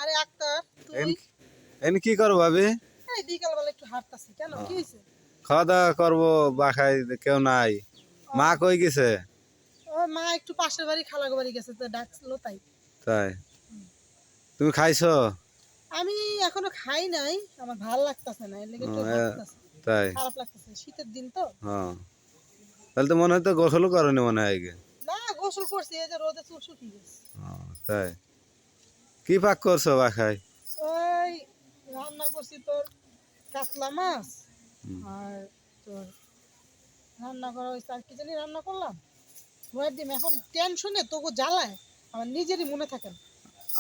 আরে আক্তার তুই এন কি করবো ভাবি? এই বিকাল বেলা একটু হাঁটতাছি কেন কি হয়েছে? খাওয়া দাওয়া করবো, বাসায় কেউ নাই। মা কই গেছে? ও মা একটু পাশের বাড়ি খালাগো বাড়ি গেছে তো ডাকছিল তাই। তাই তুমি খাইছো? আমি এখনো খাই নাই, আমার ভাল লাগতাছে না, এর লেগে ও, একটু এ, হাঁটতাছি। তাই খারাপ লাগতাছে, শীতের দিন তো। হ্যাঁ, তাহলে তো মনে হয় তো গোসলও করনি মনে হয় আগে। না গোসল করছি, এই যে রোদে চুল শুকিয়ে গেছে। তাই কি পাক করছো বাসায়? ওই রান্না করছি তোর কাতলা মাছ, হুম। আর তোর রান্না করা হয়েছে, আর কি জানি রান্না করলাম ভয়ের ডিম। এখন টেনশনে তোকে জ্বালায় আমার নিজেরই মনে থাকে না।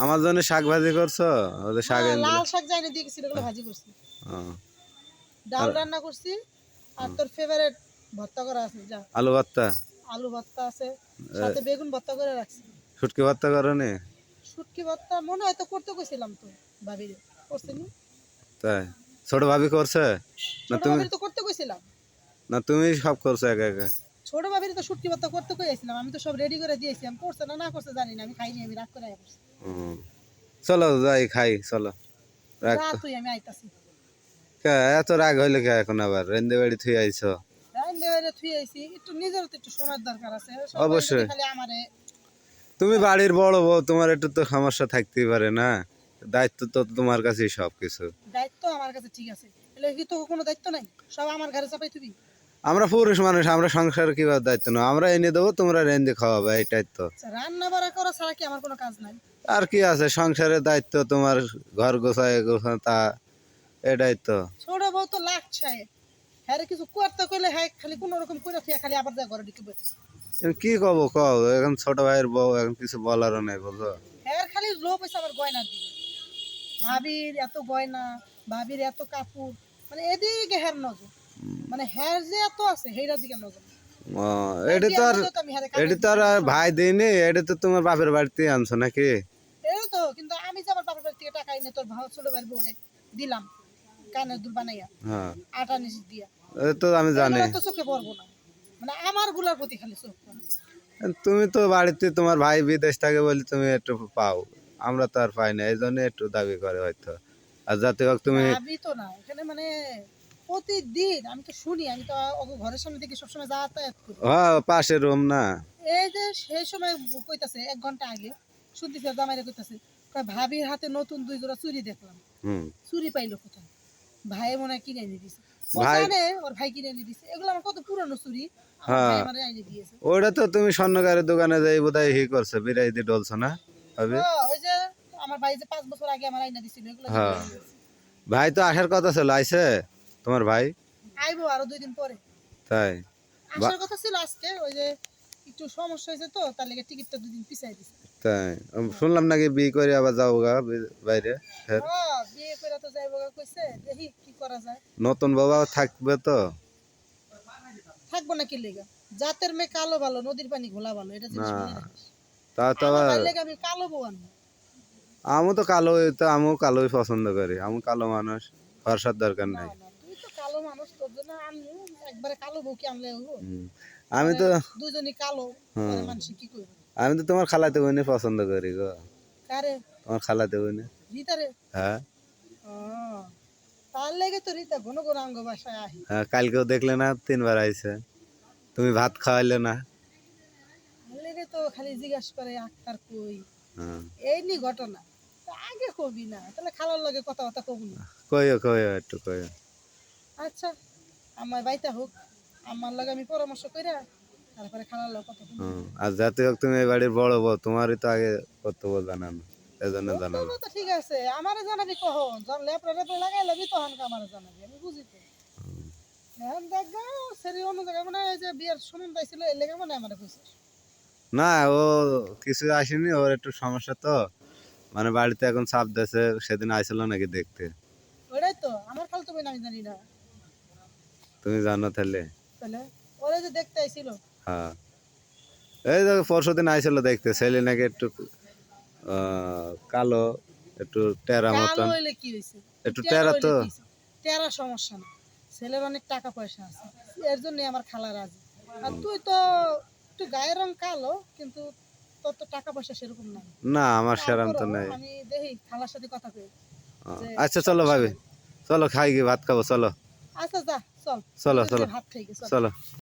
আমার জন্য শাক ভাজি করছো? ওদের শাক হ্যাঁ এনে দিলে। লাল শাক যাইনি দিয়ে গেছি, ওগুলো ভাজি করছি। ও, ডাল আর রান্না করছি, আর তোর ফেভারিট ভর্তা করা আছে যা, আলু ভর্তা, আলু ভর্তা আছে, সাথে বেগুন ভর্তা করে রাখছি। শুটকি ভর্তা করনি? শুটকি ভর্তা মনে হয় তো করতে কইছিলাম তো, ভাবিরে করছিনি। তাই ছোট ভাবি করছে না ছোট তুমি? ভাবিরে তো করতে কইছিলাম, না তুমি সব করছো একা একা? ছোট ভাবিরে তো শুটকি ভর্তা করতে কইছিলাম, আমি তো সব রেডি করে দিয়েছি। আমি করছে না না করছে জানি না, আমি খাইনি, আমি রাগ করে আইছি। হুম। চলো যাই খাই, চলো। রাখ যা তো। তুই, আমি আইতাছি। এত রাগ হইলে কে এখন আবার রেন্দে বাড়ি থুই আইছো? রাইন্দে বাইরে থুই আইছি, একটু নিজেরও তো একটু সময়ের দরকার আছে। সবাই যদি অবশ্যই, খালি আমারে তুমি বাড়ির বড় বউ, তোমার একটু তো সমস্যা থাকতেই পারে না? দায়িত্ব তো তোমার কাছেই সবকিছু। দায়িত্ব আমার কাছে ঠিক আছে, এলে কি তো কোনো দায়িত্ব নাই? সব আমার ঘরে চাপাই তুই। আমরা পুরুষ মানুষ, আমরা সংসার কিভাবে দায়িত্ব না, আমরা এনে দেবো, তোমরা রেন্দে খাওয়াবে, এটাই তো। রান্না বাড়া করা ছাড়া কি আমার কোনো কাজ নাই? আর কি আছে, সংসারের দায়িত্ব তোমার, ঘর গোছায় গোছায় তা, এটাই তো। ছোট বউ তো লাগছে, হ্যাঁ রে, কিছু করতে কইলে হ্যাঁ খালি কোনো রকম করে থিয়া খালি আবার যা ঘরে ঢুকে বসে। এখন কি কব কও, এখন ছোট ভাইয়ের বউ, এখন কিছু বলারও নেই, বুঝো? হ্যাঁ খালি লোভ হয়েছে আমার গয়নার দিকে, ভাবির এত গয়না, ভাবির এত কাপড়, মানে এদিকে হ্যার নজর, মানে হ্যার যে এত আছে সেইটার দিকে নজর। ও, তাই এটা তো বিয়ার আর, মধ্যে তো আমি হ্যারে এটা কানের তো দুল আর কিনছি। ভাই দেয়নি, এটা তো তোমার বাপের বাড়িতে আনছো নাকি? এই তো, কিন্তু আমি যে আমার বাপের বাড়ি থেকে টাকা এনে তোর ভালো ছোট ভাইয়ের বউরে দিলাম কানের দুল বানাইয়া, হ্যাঁ, আটা নিচ দিয়া, এটা তো আমি জানি। এগুলো তো চোখে পড়বো না, মানে আমার গুলার প্রতি খালি চোখ পড়ে। তুমি তো বাড়িতে তোমার ভাই বিদেশ থাকে বলে তুমি একটু পাও, আমরা তো আর পাই না, এই জন্য একটু দাবি করে হয়তো। আর যাতে হোক তুমি। ভাবি তো না এখানে, মানে প্রতিদিন আমি তো শুনি, আমি তো ওকে ঘরের সামনে থেকে সবসময় যাতায়াত করি। হ্যাঁ, পাশে রুম না? এই যে সেই সময় কইতাছে 1 ঘন্টা আগে শুনতেছি জামাইরে কইতাছে, কয় ভাবির হাতে নতুন 2 জোড়া চুড়ি দেখলাম। হুম। চুড়ি পাইলো কোথায়? ভাই মনে হয় কিনে এনে দিছে। ও ভাই, জানে ওর ভাই কিনে এনে দিছে, এগুলো আমার কত পুরানো চুড়ি, আমার ভাই হ্যাঁ, আমার এনে দিয়েছে। ওইটা তো তুমি স্বর্ণকারের দোকানে যাই বোধহয় হি করছো, বিরাই দিয়ে ডলছো না ভাবি? হ্যাঁ ওই যে আমার ভাই যে 5 বছর আগে আমার আইনা দিছিল, এগুলো দিয়ে হ্যাঁ, বিয়ে দিয়েছে। ভাই তো আসার কথা ছিল, আইছে তোমার ভাই? আইবো আরো 2 দিন পরে। তাই? আসার কথা ছিল আজকে, ওই যে একটু সমস্যা হয়েছে তো তার লেগে টিকিটটা 2 দিন পিছাই দিছে। তাই শুনলাম নাকি বিয়ে করে আবার যাও গা বাইরে ফের? হ্যাঁ বিয়ে করে তো যাইবো গা কইছে, দেখি কি করা যায়। নতুন বাবা থাকবে তো? থাকবো না কি লেগা, জাতের মেয়ে কালো ভালো, নদীর পানি ঘোলা ভালো, এটা না, জিনিস মনে রাখিস। তা তো আমার আবার, ভাই লেগে আমি কালো বউ আনবো। আমি তো কালোই, তো আমিও কালোই পছন্দ করি, আমি কালো মানুষ, ফর্সার দরকার না নাই। না তুই তো কালো মানুষ, তোর জন্য আনবো একবারে কালো বউ কি আনলে হবো? হুম। আমি পরে তো, দুজনই কালো, হুম, পরে মানুষ কি করবে? আমি তো তোমার খালাতে বোনই পছন্দ করি গো। কারে? তোমার খালাতে বোনে। ভিতরে? হ্যাঁ। ও, তার লেগে তো রীতা ঘন ঘন আঙ্গ বাসায় আহি। হ্যাঁ, কালকেও দেখলে না, 3 বার আইছে, তুমি ভাত খাওয়াইলে না। তার লেগে তো খালি জিজ্ঞাসা করে আক্তার কই, হ্যাঁ, এই নি ঘটনা। তা আগে কবি না, তাহলে খালার লগে কথাবার্তা কবি না। কইও কইও একটু কইও। আচ্ছা আমার বাইতা হোক, আমার লগে আমি পরামর্শ কইরা তারপরে খালার লগে কথা কবি। হুম, আর যাতে হোক তুমি এই বাড়ির বড় বউ, তোমারই তো আগে কর্তব্য জানানো, এজন্য জানালো। বক্তব্য তো ঠিক আছে, আমারে জানাবি কখন, যখন লেপড়া লেপড়া লাগাই লবি তখন আমারে জানাবি, আমি বুঝি তো। এখন দেখবা সেরি অন্য জায়গায় মানে এই যে বিয়ের সম্বন্ধ ছিল এর লেগে মনে হয় আমারে কইছে। না, ও কিছু আসেনি, ওর একটু সমস্যা তো, মানে বাড়িতে এখন চাপ দিয়েছে, সেদিন আইছিল নাকি দেখতে। ওইটাই তো আমার খালতো বোন, আমি জানি না। তুমি জানো তাহলে? তাহলে ওরা যে দেখতে আইছিল। হ্যাঁ, এই যে পরশুদিন আইছিল দেখতে, ছেলে নাকি একটু কালো, একটু টেরা কালো মতন, হইলে কি হয়েছে? একটু টেরা টেরা হইলে তো। কি হয়েছে? টেরা সমস্যা না, ছেলের অনেক টাকা পয়সা আছে, এর জন্য আমার খালা রাজি। আর তুই তো একটু গায়ের রং কালো, কিন্তু তোর তো টাকা পয়সা সেরকম নাই। না আমার সেরাম তো তারপরেও নেই। আমি দেখি খালার সাথে কথা কই যে আচ্ছা চলো ভাবি, চলো খাই গিয়ে ভাত খাবো, চলো আচ্ছা যা চল, চলো দুজনে চলো ভাত খাই গে, চল। চলো।